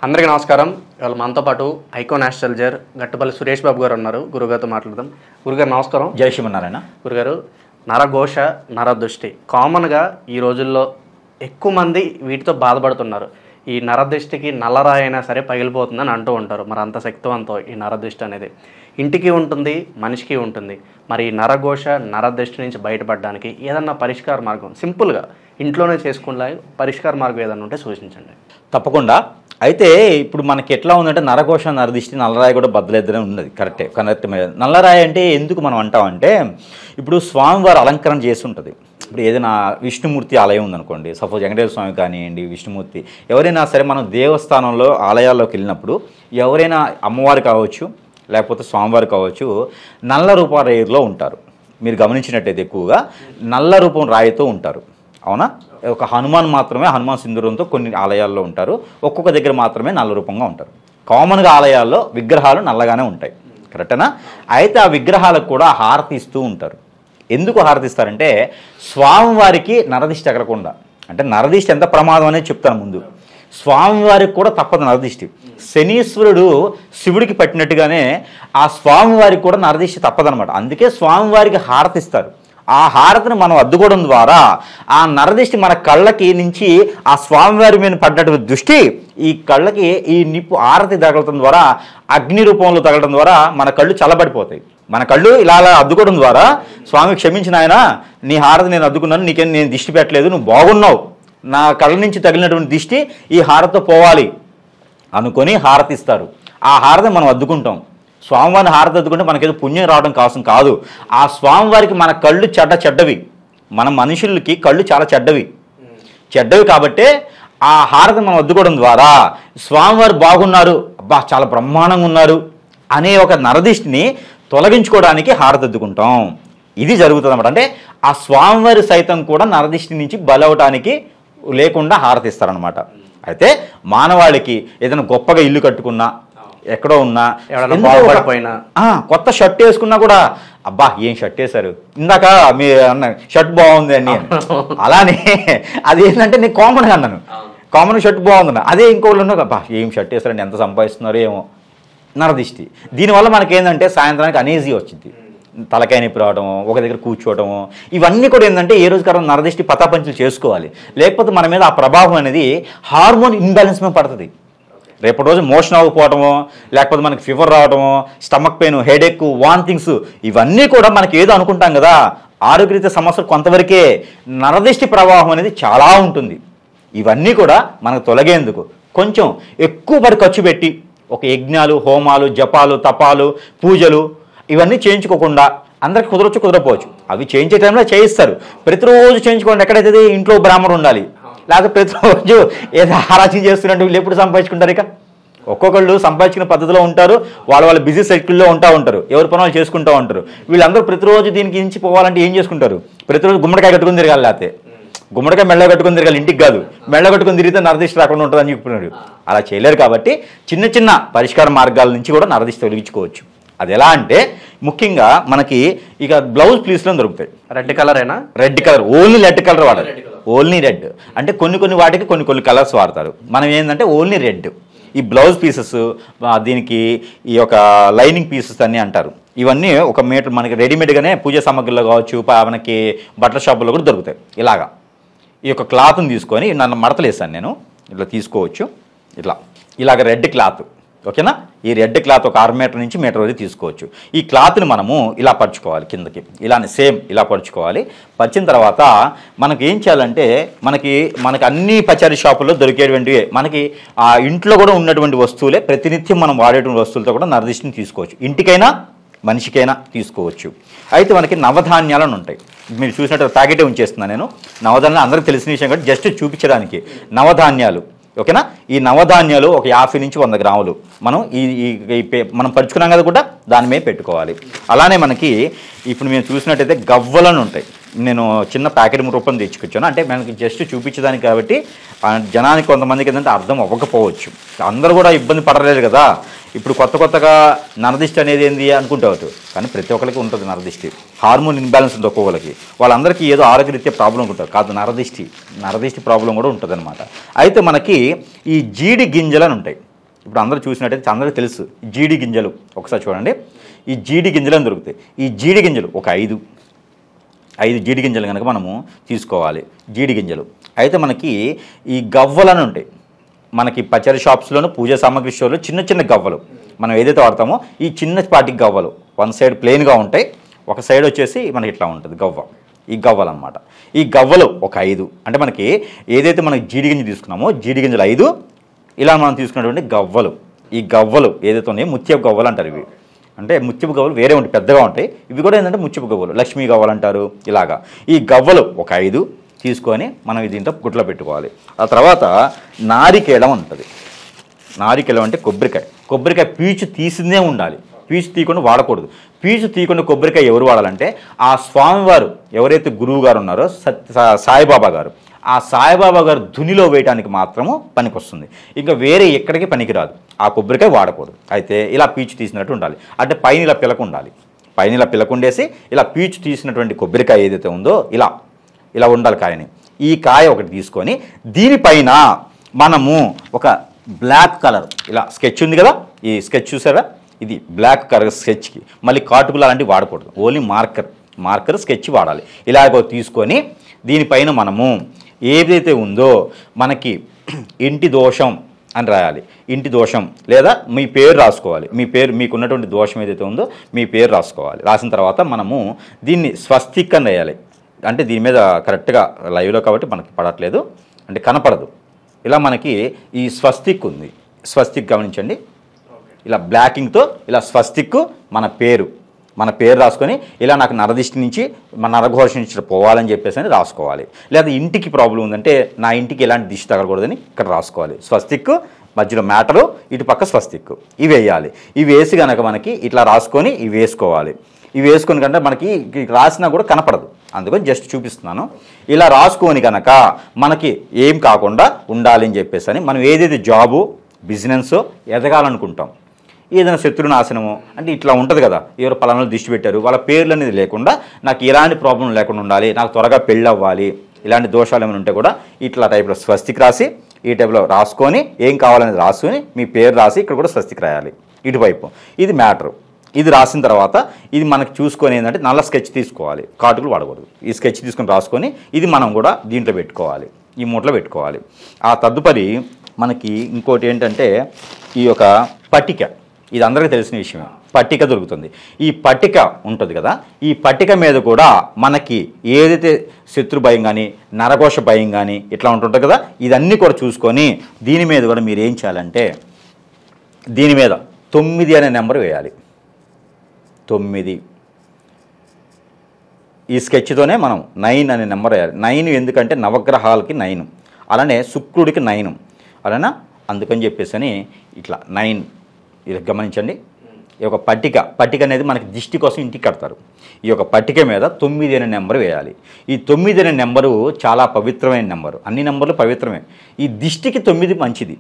అందరికీ నమస్కారం. ఇవాళ మనతో పాటు ఐకాన్ ఆస్ట్రాలజర్ గట్టుపల్లి సురేష్ బాబు గారు ఉన్నారు. గురుగారితో మాట్లాడదాం. గురుగారు నమస్కారం. జై శ్రీమన్నారాయణ. గురుగారు, నరఘోష, నరదృష్టి కామన్గా ఈ రోజుల్లో ఎక్కువ మంది వీటితో బాధపడుతున్నారు. ఈ నరదృష్టికి నల్లరాయి అయినా సరే పగిలిపోతుందని అంటూ ఉంటారు. మరి అంత శక్తివంతం ఈ నరదృష్టి అనేది ఇంటికి ఉంటుంది, మనిషికి ఉంటుంది. మరి ఈ నరఘోష, నరదృష్టి నుంచి బయటపడడానికి ఏదన్నా పరిష్కార మార్గం సింపుల్గా ఇంట్లోనే చేసుకునే పరిష్కార మార్గం ఏదన్నా ఉంటే సూచించండి. తప్పకుండా. అయితే ఇప్పుడు మనకి ఎట్లా ఉందంటే నరఘోష, నరదృష్టి, నల్లరాయి కూడా బద్దలెద్దనే ఉన్నది. కరెక్ట్. నల్లరాయి అంటే ఎందుకు మనం అంటామంటే, ఇప్పుడు స్వామివారు అలంకరణ చేసి ఉంటుంది. ఇప్పుడు ఏదైనా విష్ణుమూర్తి ఆలయం ఉందనుకోండి, సపోజ్ వెంకటేశ్వర స్వామి కానివ్వండి, విష్ణుమూర్తి, ఎవరైనా సరే మనం దేవస్థానంలో ఆలయాల్లోకి వెళ్ళినప్పుడు ఎవరైనా అమ్మవారు కావచ్చు లేకపోతే స్వామివారు కావచ్చు నల్ల రూప రాయిలో ఉంటారు. మీరు గమనించినట్టయితే ఎక్కువగా నల్ల రూపం రాయితో ఉంటారు. అవునా? ఒక హనుమాన్ మాత్రమే హనుమాన్ సింధూరంతో కొన్ని ఆలయాల్లో ఉంటారు. ఒక్కొక్క దగ్గర మాత్రమే నల్ల రూపంగా ఉంటారు. కామన్గా ఆలయాల్లో విగ్రహాలు నల్లగానే ఉంటాయి. కరెక్టేనా? అయితే ఆ విగ్రహాలకు కూడా హారతి ఇస్తూ ఉంటారు. ఎందుకు హారతిస్తారంటే స్వామివారికి నరదిష్టి ఎగరకుండా. అంటే నరదిష్టి ఎంత ప్రమాదం అనేది చెప్తాను ముందు. స్వామివారికి కూడా తప్పదు నరదిష్టి. శనీశ్వరుడు శివుడికి పట్టినట్టుగానే ఆ స్వామివారికి కూడా నరదిష్టి తప్పదనమాట. అందుకే స్వామివారికి హారతిస్తారు. ఆ హారతిని మనం అద్దుకోవడం ద్వారా ఆ నరదిష్టి మన కళ్ళకి నుంచి ఆ స్వామివారి మీద పడ్డటువంటి దృష్టి ఈ కళ్ళకి ఈ నిప్పు హారతి తగలటం ద్వారా, అగ్ని రూపంలో తగలడం ద్వారా మన కళ్ళు చల్లబడిపోతాయి. మన కళ్ళు ఇలా అద్దుకోవడం ద్వారా స్వామి క్షమించిన ఆయన, నీ హారతి నేను అద్దుకున్నాను, నీకేం నేను దిష్టి పెట్టలేదు, నువ్వు బాగున్నావు, నా కళ్ళ నుంచి తగిలినటువంటి దిష్టి ఈ హారతితో పోవాలి అనుకొని హారతిస్తారు. ఆ హారతి మనం అద్దుకుంటాం. స్వామివారిని హారతి అద్దుకుంటే మనకేదో పుణ్యం రావడం కోసం కాదు. ఆ స్వామివారికి మన కళ్ళు చెడ్డవి. మన మనుషులకి కళ్ళు చాలా చెడ్డవి కాబట్టే ఆ హారతి మనం అద్దుకోవడం ద్వారా స్వామివారు బాగున్నారు, అబ్బా చాలా బ్రహ్మాండంగా ఉన్నారు అనే ఒక నరదిష్టిని తొలగించుకోవడానికి హారతి అద్దుకుంటాం. ఇది జరుగుతుంది అన్నమాట. అంటే ఆ స్వామివారి సైతం కూడా నరదిష్టి నుంచి బలవటానికి లేకుండా హారతిస్తారనమాట. అయితే మానవాళికి ఏదైనా గొప్పగా ఇల్లు కట్టుకున్నా, ఎక్కడో ఉన్నా, కొత్త షర్ట్ వేసుకున్నా కూడా అబ్బా ఏం షర్ట్ వేశారు, ఇందాక మీ అన్న షర్ట్ బాగుంది అని. అలానే అది ఏంటంటే నేను కామన్గా అన్నాను, కామన్ షర్ట్ బాగుందన్న. అదే ఇంకోళ్ళు ఉన్నా అబ్బా ఏం షర్ట్ వేస్తారండి, ఎంత సంపాదిస్తున్నారు ఏమో, నరదిష్టి. దీనివల్ల మనకేంటంటే సాయంత్రానికి అనీజీ వచ్చింది, తలకాయ నొప్పి రావడము, ఒక దగ్గర కూర్చోవడము, ఇవన్నీ కూడా ఏంటంటే ఏ రోజు కారణం నరదిష్టి పతాపంచులు చేసుకోవాలి. లేకపోతే మన మీద ఆ ప్రభావం అనేది హార్మోన్ ఇన్బ్యాలెన్స్ మీద పడుతుంది. రేపటి రోజు మోషన్ అవ్వకపోవడము, లేకపోతే మనకి ఫీవర్ రావడము, స్టమక్ పెయిన్, హెడేక్, వాంతింగ్స్, ఇవన్నీ కూడా మనకి ఏదో అనుకుంటాం కదా, ఆరోగ్యరీత్యా సమస్యలు కొంతవరకే. నరదిష్టి ప్రభావం అనేది చాలా ఉంటుంది. ఇవన్నీ కూడా మనకు తొలగేందుకు కొంచెం ఎక్కువ ఖర్చు పెట్టి ఒక యజ్ఞాలు, హోమాలు, జపాలు, తపాలు, పూజలు ఇవన్నీ చేయించుకోకుండా, అందరికి కుదరకపోవచ్చు, అవి చేయించే టైంలో చేయిస్తారు. ప్రతిరోజు చేయించుకోండి. ఎక్కడైతే ఇంట్లో బ్రాహ్మణుడు ఉండాలి, లేకపోతే ప్రతిరోజు ఏదో ఆరాచన చేస్తున్నట్టు వీళ్ళు ఎప్పుడు సంపాదించుకుంటారు? ఇక ఒక్కొక్కళ్ళు సంపాదించుకునే పద్ధతిలో ఉంటారు, వాళ్ళ బిజీ సైకిల్లో ఉంటారు, ఎవరి పనులు చేసుకుంటూ ఉంటారు. వీళ్ళందరూ ప్రతిరోజు దీనికి ఇంచి పోవాలంటే ఏం చేసుకుంటారు? ప్రతిరోజు గుమ్మడికాయ కట్టుకుని తిరగాలి, లేకపోతే గుమ్మడికాయ మెళ్ళ కట్టుకుని తిరగాలి, ఇంటికి కాదు. మెళ్ళ కట్టుకుని తిరిగితే నరదిష్టి రాకుండా ఉంటుందని చెప్తున్నాడు. అలా చేయలేరు కాబట్టి చిన్న పరిష్కార మార్గాల నుంచి కూడా నరదిష్టి తొలగించుకోవచ్చు. అది ఎలా అంటే ముఖ్యంగా మనకి ఇక బ్లౌజ్ పీస్లో దొరుకుతాయి. రెడ్ కలరేనా? Red colour, only red colour వాడాలి. ఓన్లీ రెడ్ అంటే కొన్ని వాటికి కొన్ని కలర్స్ వాడతారు. మనం ఏంటంటే ఓన్లీ రెడ్. ఈ బ్లౌజ్ పీసెస్, దీనికి ఈ యొక్క లైనింగ్ పీసెస్ అన్నీ అంటారు. ఇవన్నీ 1 మీటర్ మనకి రెడీమేడ్గానే పూజా సామాగ్రిలో కావచ్చు, మనకి బట్టల షాపుల్లో కూడా దొరుకుతాయి. ఇలాగా ఈ యొక్క క్లాత్ని తీసుకొని నన్ను మడతలు వేసాను నేను, ఇట్లా తీసుకోవచ్చు. ఇలాగ రెడ్ క్లాత్, ఓకేనా? ఈ రెడ్ క్లాత్ 1 మీటర్ నుంచి మీటర్ వరకు తీసుకోవచ్చు. ఈ క్లాత్ని మనము ఇలా పరుచుకోవాలి, కిందకి ఇలానే సేమ్ ఇలా పరుచుకోవాలి. పరిచిన తర్వాత మనకి ఏం చేయాలంటే, మనకి అన్ని పచారీ షాపుల్లో దొరికేటువంటివి, మనకి ఆ ఇంట్లో కూడా ఉన్నటువంటి వస్తువులే, ప్రతినిత్యం మనం వాడేటువంటి వస్తువులతో కూడా నరదిష్టిని తీసుకోవచ్చు. ఇంటికైనా మనిషికైనా తీసుకోవచ్చు. అయితే మనకి నవధాన్యాలను ఉంటాయి. మీరు చూసినట్టు ప్యాకెటే ఉంచేస్తున్నాను నేను. నవధాన్యాలు అందరికీ తెలిసిన విషయం కాబట్టి జస్ట్ చూపించడానికి నవధాన్యాలు, ఓకేనా? ఈ నవధాన్యాలు ఒక 50 నుంచి 100 గ్రాములు మనం మనం పరుచుకున్నాం కదా కూడా దాని మీద పెట్టుకోవాలి. అలానే మనకి ఇప్పుడు మేము చూసినట్టయితే గవ్వలను ఉంటాయి. నేను చిన్న ప్యాకెట్ రూపం తెచ్చుకొచ్చాను, అంటే మనకి జస్ట్ చూపించడానికి కాబట్టి జనానికి కొంతమందికి ఏంటంటే అర్థం అవ్వకపోవచ్చు. అందరూ కూడా ఇబ్బంది పడలేదు కదా. ఇప్పుడు కొత్తగా నరదిష్టి అనేది ఏంది అనుకుంటావచ్చు, కానీ ప్రతి ఒక్కరికి ఉంటుంది నరదిష్టి. హార్మోన్ ఇన్బ్యాలెన్స్ ఉంటుంది ఒక్కొక్కరికి, వాళ్ళందరికీ ఏదో ఆరోగ్యరీత్యా ప్రాబ్లం ఉంటుంది కాదు, నరదిష్టి ప్రాబ్లం కూడా ఉంటుంది అనమాట. అయితే మనకి ఈ జీడి గింజలు అని ఉంటాయి. ఇప్పుడు అందరూ చూసినట్టయితే అందరికీ తెలుసు జీడి గింజలు. ఒకసారి చూడండి, ఈ జీడి గింజలు అని దొరుకుతాయి. ఈ జీడి గింజలు ఒక 5 జీడి గింజలు కనుక మనము తీసుకోవాలి. జీడి గింజలు అయితే మనకి ఈ గవ్వలని ఉంటాయి మనకి పచ్చడి షాప్స్లోను, పూజా సామాగ్రి స్టోర్లో చిన్న చిన్న గవ్వలు మనం ఏదైతే వాడతామో ఈ చిన్నపాటి గవ్వలు వన్ సైడ్ ప్లెయిన్గా ఉంటాయి, ఒక సైడ్ వచ్చేసి మనకి ఇట్లా ఉంటుంది గవ్వ. ఈ గవ్వలు అనమాట. ఈ గవ్వలు ఒక 5 అంటే మనకి ఏదైతే మనకి జీడి గింజ తీసుకున్నామో జీడి గింజలు 5 ఇలా మనం తీసుకున్నటువంటి గవ్వలు. ఈ గవ్వలు ఏదైతే ఉన్నాయో ముత్యపు గవ్వలు అంటారు ఇవి. అంటే ముత్యపు గవ్వలు వేరే ఉంటాయి, పెద్దగా ఉంటాయి. ఇవి కూడా ఏంటంటే ముత్యపు గవ్వలు, లక్ష్మీ గవ్వలు అంటారు. ఇలాగా ఈ గవ్వలు ఒక 5 తీసుకొని మనం దీంట్లో గుట్లో పెట్టుకోవాలి. ఆ తర్వాత నారికేళం ఉంటుంది. నారికేళం అంటే కొబ్బరికాయ పీచు తీసిందే ఉండాలి, పీచు తీయకుండా వాడకూడదు. పీచు తీయకుండా కొబ్బరికాయ ఎవరు వాడాలంటే ఆ స్వామివారు ఎవరైతే గురువు గారు ఉన్నారో సాయిబాబా గారు, ఆ సాయిబాబా గారు ధునిలో వేయడానికి మాత్రము పనికొస్తుంది. ఇంకా వేరే ఎక్కడికి పనికిరాదు. ఆ కొబ్బరికాయ వాడకూడదు. అయితే ఇలా పీచు తీసినట్టు ఉండాలి. అంటే పైన ఇలా పిలక ఉండాలి, పైన ఇలా పిలకుండేసి ఇలా పీచు తీసినటువంటి కొబ్బరికాయ ఏదైతే ఉందో ఇలా ఉండాలి కాయని. ఈ కాయ ఒకటి తీసుకొని దీనిపైన మనము ఒక బ్లాక్ కలర్ ఇలా స్కెచ్ ఉంది కదా, ఈ స్కెచ్ చూసారా, ఇది బ్లాక్ కలర్ స్కెచ్కి మళ్ళీ కాటుకులు అలాంటివి వాడకూడదు. ఓన్లీ మార్కర్ స్కెచ్ వాడాలి. ఇలాగో తీసుకొని దీనిపైన మనము ఏదైతే ఉందో మనకి ఇంటి దోషం అని రాయాలి. ఇంటి దోషం లేదా మీ పేరు రాసుకోవాలి. మీకు ఉన్నటువంటి దోషం ఏదైతే ఉందో మీ పేరు రాసుకోవాలి. రాసిన తర్వాత మనము దీన్ని స్వస్తిక్ అని రాయాలి. అంటే దీని మీద కరెక్ట్గా లైవ్లో కాబట్టి మనకి పడట్లేదు, అంటే కనపడదు. ఇలా మనకి ఈ స్వస్తిక్ ఉంది. స్వస్తిక్ గమనించండి, ఇలా బ్లాకింగ్తో ఇలా స్వస్తిక్ మన పేరు రాసుకొని ఇలా నాకు నరదిష్టి నుంచి మన నరఘోష నుంచి పోవాలని చెప్పేసి అని రాసుకోవాలి. లేదా ఇంటికి ప్రాబ్లం ఉందంటే నా ఇంటికి ఎలాంటి దిష్టి తగలకూడదని ఇక్కడ రాసుకోవాలి. స్వస్తిక్ మధ్యలో మ్యాటరు, ఇటు పక్క స్వస్తిక్, ఇవి వేయాలి. ఇవి వేసి కనుక మనకి ఇట్లా రాసుకొని ఇవి వేసుకోవాలి. ఇవి వేసుకొని కంటే మనకి రాసినా కూడా కనపడదు, అందుకని జస్ట్ చూపిస్తున్నాను. ఇలా రాసుకొని కనుక మనకి ఏం కాకుండా ఉండాలి అని చెప్పేసి అని మనం ఏదైతే జాబు బిజినెస్ ఎదగాలనుకుంటాం, ఏదైనా శత్రునాశనము అంటే ఇట్లా ఉంటుంది కదా, ఎవరు పలానాలు దిష్టి పెట్టారు వాళ్ళ పేర్లు అనేది లేకుండా నాకు ఎలాంటి ప్రాబ్లం లేకుండా ఉండాలి, నాకు త్వరగా పెళ్ళి అవ్వాలి, ఇలాంటి దోషాలు ఏమైనా ఉంటే కూడా ఇట్లా టైప్లో స్వస్తిక్ రాసి ఈ టైప్లో రాసుకొని ఏం కావాలనేది రాసుకొని మీ పేరు రాసి ఇక్కడ కూడా స్వస్తిక్ రాయాలి ఇటువైపు. ఇది మ్యాటరు. ఇది రాసిన తర్వాత ఇది మనకి చూసుకొని ఏంటంటే నల్ల స్కెచ్ తీసుకోవాలి, కాటుకులు వాడకూడదు. ఈ స్కెచ్ తీసుకొని రాసుకొని ఇది మనం కూడా దీంట్లో పెట్టుకోవాలి, ఈ మూటలో పెట్టుకోవాలి. ఆ తదుపరి మనకి ఇంకోటి ఏంటంటే ఈ యొక్క పట్టిక, ఇది అందరికీ తెలిసిన విషయమే. పట్టిక దొరుకుతుంది. ఈ పట్టిక ఉంటుంది కదా, ఈ పట్టిక మీద కూడా మనకి ఏదైతే శత్రు భయం కానీ నరఘోష భయం కానీ ఇట్లా ఉంటుంటుంది కదా, ఇదన్నీ కూడా చూసుకొని దీని మీద కూడా మీరు ఏం చేయాలంటే దీని మీద 9 అనే నెంబర్ వేయాలి. 9 ఈ స్కెచ్తోనే మనం 9 అనే నెంబర్ వేయాలి. 9 ఎందుకంటే నవగ్రహాలకి 9, అలానే శుక్రుడికి 9, అలానా అందుకని చెప్పేసి అని ఇట్లా 9 ఇది గమనించండి. ఈ యొక్క పట్టిక అనేది మనకి దిష్టి కోసం ఇంటికి కడతారు. ఈ యొక్క పట్టిక మీద 9 అనే నెంబర్ వేయాలి. ఈ 9 అనే నెంబరు చాలా పవిత్రమైన నెంబరు. అన్ని నెంబర్లు పవిత్రమే. ఈ దిష్టికి 9 మంచిది.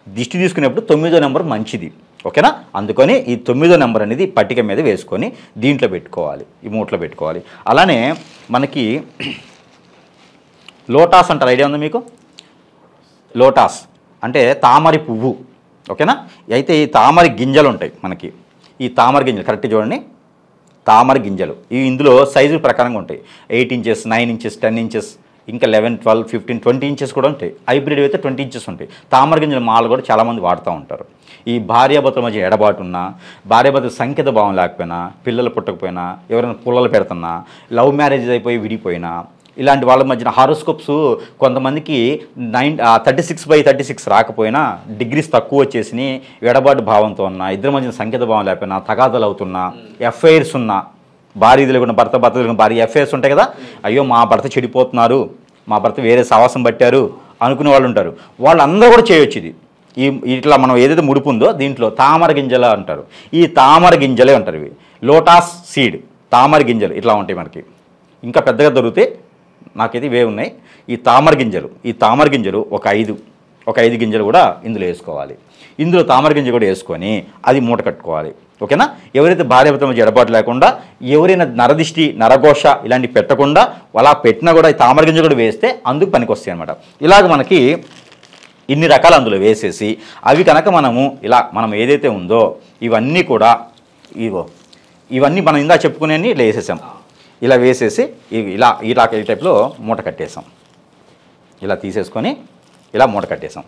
దిష్టి తీసుకునేప్పుడు 9వ నెంబర్ మంచిది, ఓకేనా. అందుకని ఈ 9వ నెంబర్ అనేది పట్టిక మీద వేసుకొని దీంట్లో పెట్టుకోవాలి, ఈ మూటలో పెట్టుకోవాలి. అలానే మనకి లోటాస్ అంటారు, ఐడియా ఉందా మీకు? లోటాస్ అంటే తామరి పువ్వు, ఓకేనా. అయితే ఈ తామరి గింజలు ఉంటాయి మనకి. ఈ తామర గింజలు కరెక్ట్ చూడండి, తామర గింజలు ఇవి ఇందులో సైజుల ప్రకారంగా ఉంటాయి. 8 ఇంచెస్, 9 ఇంచెస్, 10 ఇంచెస్, ఇంకా 11, 12, 15, 20 ఇంచెస్ కూడా ఉంటాయి. హైబ్రిడ్ అయితే 20 ఇంచెస్ ఉంటాయి. తామర గింజల మాల కూడా చాలామంది వాడుతూ ఉంటారు. ఈ భార్యాభర్తల మధ్య ఎడబాటు ఉన్నా, భార్యాభర్తల సంకేత భావం లేకపోయినా, పిల్లలు పుట్టకపోయినా, ఎవరైనా పుల్లలు పెడుతున్నా, లవ్ మ్యారేజ్ అయిపోయి విడిపోయినా, ఇలాంటి వాళ్ళ మధ్యన హారోస్కోప్స్ కొంతమందికి 36/36 రాకపోయినా డిగ్రీస్ తక్కువ వచ్చేసి ఎడబాటు భావంతో ఉన్నా, ఇద్దరి మధ్యన సంకేత భావం లేకపోయినా, తగాదాలు అవుతున్నా, ఎఫ్ఐఆర్స్ ఉన్నా, భార్య తెలియకుండా భర్త తెలియకుండా భార్య ఎఫ్ఐఆర్స్ ఉంటాయి కదా, అయ్యో మా భర్త చెడిపోతున్నారు, మా భర్త వేరే సావాసం పట్టారు అనుకునే వాళ్ళు ఉంటారు. వాళ్ళందరూ కూడా చేయొచ్చు ఇది. ఇట్లా మనం ఏదైతే ముడుపు ఉందో దీంట్లో తామర గింజలు అంటారు. ఈ తామర గింజలే అంటారు ఇవి. లోటాస్ సీడ్, తామర గింజలు ఇట్లా ఉంటాయి మనకి. ఇంకా పెద్దగా దొరికితే నాకైతే ఇవే ఉన్నాయి. ఈ తామర గింజలు ఒక 5 గింజలు కూడా ఇందులో వేసుకోవాలి. ఇందులో తామర గింజ కూడా వేసుకొని అది మూట కట్టుకోవాలి, ఓకేనా. ఎవరైతే భార్యాభర్తల మధ్య ఎడబాటు లేకుండా, ఎవరైనా నరదిష్టి నరఘోష ఇలాంటివి పెట్టకుండా అలా పెట్టినా కూడా ఈ తామర గింజ కూడా వేస్తే అందుకు పనికి వస్తాయి అనమాట. ఇలాగ మనకి ఇన్ని రకాలు అందులో వేసేసి అవి కనుక మనము ఇలా మనం ఏదైతే ఉందో ఇవన్నీ కూడా ఇవన్నీ మనం ఇందా చెప్పుకునే ఇలా వేసేసాం. ఇలా వేసేసి ఇలా ఈ టైప్లో మూట కట్టేసాం. ఇలా తీసేసుకొని ఇలా మూట కట్టేసాం.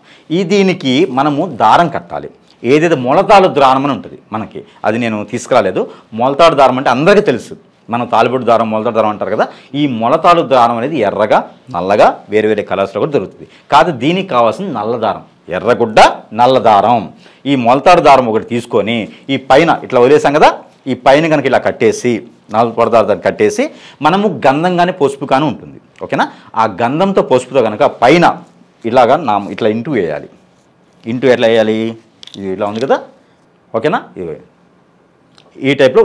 దీనికి మనము దారం కట్టాలి. ఏదైతే మొలతాడు దారం అని ఉంటుంది మనకి, అది నేను తీసుకురాలేదు. మొలతాడు దారం అంటే అందరికీ తెలుసు, మనం తాలిబొట్టు దారం మొలతాడు దారం అంటారు కదా. ఈ మొలతాడు దారం అనేది ఎర్రగా నల్లగా వేరే వేరే కలర్స్లో కూడా దొరుకుతుంది. కాదు దీనికి కావాల్సిన నల్ల దారం, ఎర్రగుడ్డ నల్ల దారం. ఈ మొలతాడు దారం ఒకటి తీసుకొని ఈ పైన ఇట్లా వదిలేసాం కదా, ఈ పైన కనుక ఇలా కట్టేసి నాలుగు పదార్థాన్ని కట్టేసి మనము గంధం కానీ పసుపు కానీ ఉంటుంది, ఓకేనా. ఆ గంధంతో పసుపుతో కనుక పైన ఇలాగా ఇట్లా ఇంటూ వేయాలి. ఇంటూ ఎట్లా వేయాలి, ఇది ఇలా ఉంది కదా, ఓకేనా. ఇది ఈ టైప్లో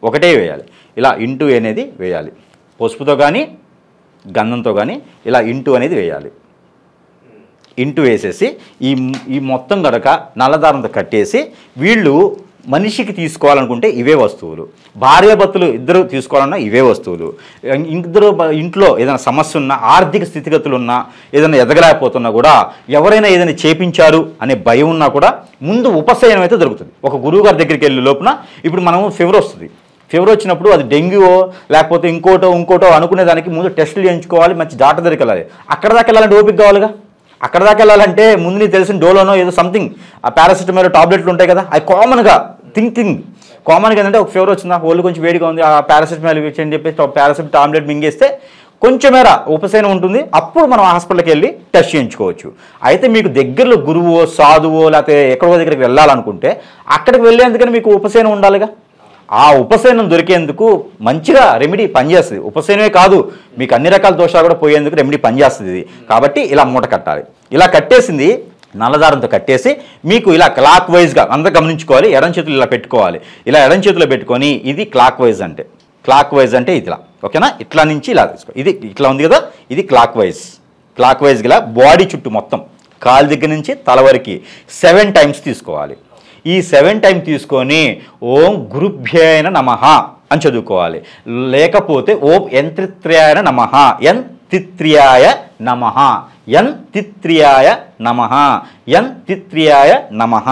ఒకటే వేయాలి. ఇలా ఇంటూ అనేది వేయాలి. పసుపుతో కానీ గంధంతో కానీ ఇలా ఇంటూ అనేది వేయాలి. ఇంటూ వేసేసి ఈ మొత్తం గడక నల్లదారంతో కట్టేసి వీళ్ళు మనిషికి తీసుకోవాలనుకుంటే ఇవే వస్తువులు, భార్యాభర్తలు ఇద్దరు తీసుకోవాలన్నా ఇవే వస్తువులు. ఇద్దరు ఇంట్లో ఏదైనా సమస్య ఉన్నా, ఆర్థిక స్థితిగతులు ఉన్నా, ఏదైనా ఎదగలేకపోతున్నా కూడా, ఎవరైనా ఏదైనా చేపించారు అనే భయం ఉన్నా కూడా ముందు ఉపశమనం అయితే దొరుకుతుంది. ఒక గురువు గారి దగ్గరికి వెళ్ళే లోపున ఇప్పుడు మనం ఫీవర్ వస్తుంది. ఫీవర్ వచ్చినప్పుడు అది డెంగ్యూఓ లేకపోతే ఇంకోటో అనుకునే దానికి ముందు టెస్టులు చేయించుకోవాలి, మంచి డాక్టర్ దగ్గరికి వెళ్ళాలి. అక్కడ దాకా వెళ్ళాలంటే ఓపిక కావాలిగా. అక్కడ దాకా వెళ్ళాలంటే ముందు నీకు తెలిసిన డోలోనో ఏదో సంథింగ్ ఆ పారాసిటమాల్ టాబ్లెట్లు ఉంటాయి కదా, అవి కామన్గా కామన్గా ఏంటంటే ఒక ఫీవర్ వచ్చిందా, ఒళ్ళు కొంచెం వేడిగా ఉంది, ఆ పారాసిటమాల్ ఇచ్చని చెప్పేసి పారాసిటమాల్ టాబ్లెట్ మింగేస్తే కొంచెం మేర ఉపశమనం ఉంటుంది. అప్పుడు మనం హాస్పిటల్కి వెళ్ళి టెస్ట్ చేయించుకోవచ్చు. అయితే మీకు దగ్గరలో గురువో సాధువో లేకపోతే ఎక్కడో దగ్గరికి వెళ్ళాలనుకుంటే అక్కడికి వెళ్ళేందుకని మీకు ఉపశమనం ఉండాలిగా. ఆ ఉపశమనం దొరికేందుకు మంచిగా రెమెడీ పనిచేస్తుంది. ఉపశమనమే కాదు, మీకు అన్ని రకాల దోషాలు కూడా పోయేందుకు రెమెడీ పనిచేస్తుంది ఇది. కాబట్టి ఇలా మూట కట్టాలి. ఇలా కట్టేసింది నల్లదారంతో కట్టేసి మీకు ఇలా క్లాక్ వైజ్గా అందరూ గమనించుకోవాలి. ఎడం చేతులు ఇలా పెట్టుకోవాలి. ఇలా ఎడం చేతిలో పెట్టుకొని ఇది క్లాక్ వైజ్ అంటే ఇట్లా, ఓకేనా. ఇట్లా నుంచి ఇలా తీసుకో, ఇది ఇట్లా ఉంది కదా, ఇది క్లాక్ వైజ్ ఇలా బాడీ చుట్టూ మొత్తం కాలు దగ్గర నుంచి తల వరకు 7 టైమ్స్ తీసుకోవాలి. ఈ 7 టైం తీసుకొని ఓం గురుభ్యాయ నమః అని చదువుకోవాలి. లేకపోతే ఓం యంత్రిత్ర్యాయ నమః, యంత్రిత్ర్యాయ నమః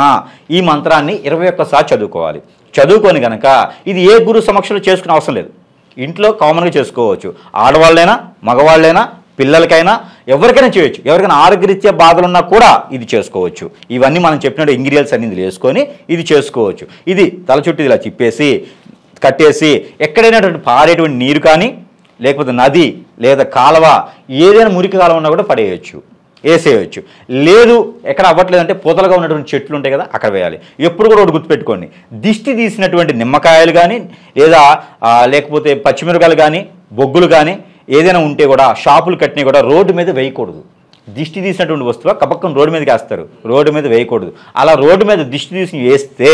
ఈ మంత్రాన్ని 21 సార్లు చదువుకోవాలి. చదువుకొని కనుక ఇది ఏ గురు సమక్షంలో చేసుకునే అవసరం లేదు, ఇంట్లో కామన్గా చేసుకోవచ్చు. ఆడవాళ్ళైనా మగవాళ్ళైనా పిల్లలకైనా ఎవరికైనా చేయొచ్చు. ఎవరికైనా ఆరోగ్యరీత్యా బాధలున్నా కూడా ఇది చేసుకోవచ్చు. ఇవన్నీ మనం చెప్పినట్టు ఇంగ్రీడియంట్స్ అన్ని ఇందులో వేసుకొని ఇది చేసుకోవచ్చు. ఇది తల చుట్టూ ఇలా తిప్పేసి కట్టేసి ఎక్కడైనా పారేటువంటి నీరు కానీ లేకపోతే నది లేదా కాలువ ఏదైనా మురికి కాలువ ఉన్నా కూడా వేసేయచ్చు. లేదు ఎక్కడ అవ్వట్లేదంటే పొదలుగా ఉన్నటువంటి చెట్లు ఉంటాయి కదా, అక్కడ వేయాలి. ఎప్పుడు కూడా ఒకటి గుర్తుపెట్టుకోండి, దిష్టి తీసినటువంటి నిమ్మకాయలు కానీ లేదా లేకపోతే పచ్చిమిరకాయలు కానీ బొగ్గులు కానీ ఏదైనా ఉంటే కూడా షాపులు కట్టినా కూడా రోడ్డు మీద వేయకూడదు. దిష్టి తీసినటువంటి వస్తువు కపక్కన రోడ్డు మీదకి వేస్తారు, రోడ్డు మీద వేయకూడదు. అలా రోడ్డు మీద దిష్టి తీసి వేస్తే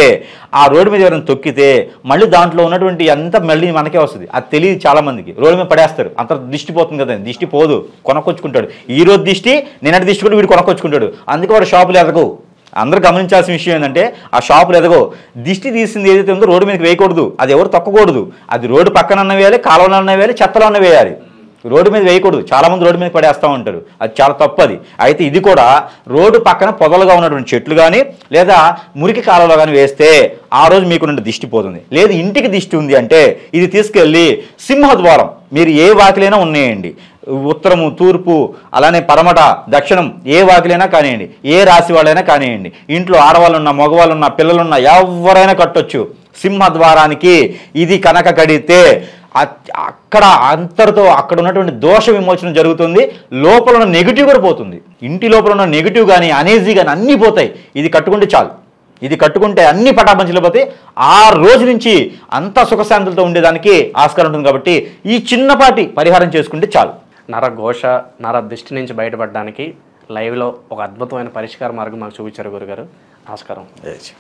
ఆ రోడ్డు మీద ఎవరైనా తొక్కితే మళ్ళీ దాంట్లో ఉన్నటువంటి అంతా మళ్ళీ మనకే వస్తుంది. అది తెలియదు చాలామందికి. రోడ్డు మీద పడేస్తారు, అంత దిష్టి పోతుంది కదా. దిష్టి పోదు, కొనుక్కొచ్చుకుంటాడు. ఈ రోజు దిష్టి నిన్నటి దిష్టి కూడా వీడు కొనుక్కొచ్చుకుంటాడు. అందుకే వాడు షాపులు ఎదగవు. అందరూ గమనించాల్సిన విషయం ఏంటంటే ఆ షాపులు ఎదగో దిష్టి తీసింది ఏదైతే ఉందో రోడ్డు మీదకి వేయకూడదు. అది ఎవరు తొక్కకూడదు. అది రోడ్డు పక్కన వేయాలి, కాలువలో వేయాలి, చెత్తలో వేయాలి. రోడ్డు మీద వేయకూడదు. చాలామంది రోడ్డు మీద పడేస్తూ ఉంటారు, అది చాలా తప్పది. అయితే ఇది కూడా రోడ్డు పక్కన పొదలుగా ఉన్నటువంటి చెట్లు కానీ లేదా మురికి కాలంలో కానీ వేస్తే ఆ రోజు మీకు నుండి దిష్టి పోతుంది. లేదు ఇంటికి దిష్టి ఉంది అంటే ఇది తీసుకెళ్ళి సింహద్వారం, మీరు ఏ వాకిలైనా ఉన్నాయండి, ఉత్తరము తూర్పు అలానే పరమట దక్షిణం ఏ వాకిలైనా కానివ్వండి, ఏ రాశి వాళ్ళైనా కానివ్వండి, ఇంట్లో ఆడవాళ్ళు ఉన్నా మగవాళ్ళు ఉన్నా పిల్లలున్నా ఎవరైనా కట్టొచ్చు. సింహద్వారానికి ఇది కనుక కడితే అక్కడ అంతటితో అక్కడ ఉన్నటువంటి దోష విమోచన జరుగుతుంది. లోపల ఉన్న నెగిటివ్ కూడా పోతుంది. ఇంటి లోపల ఉన్న నెగిటివ్ కానీ అనేజీ కానీ అన్నీ పోతాయి. ఇది కట్టుకుంటే చాలు. ఇది కట్టుకుంటే అన్ని పటాపంచలు పోతాయి. ఆ రోజు నుంచి అంతా సుఖశాంతులతో ఉండేదానికి ఆస్కారం ఉంటుంది. కాబట్టి ఈ చిన్నపాటి పరిహారం చేసుకుంటే చాలు. నరఘోష నర దిష్టి నుంచి బయటపడడానికి లైవ్లో ఒక అద్భుతమైన పరిష్కార మార్గం మాకు చూపించారు గురుగారు. నమస్కారం.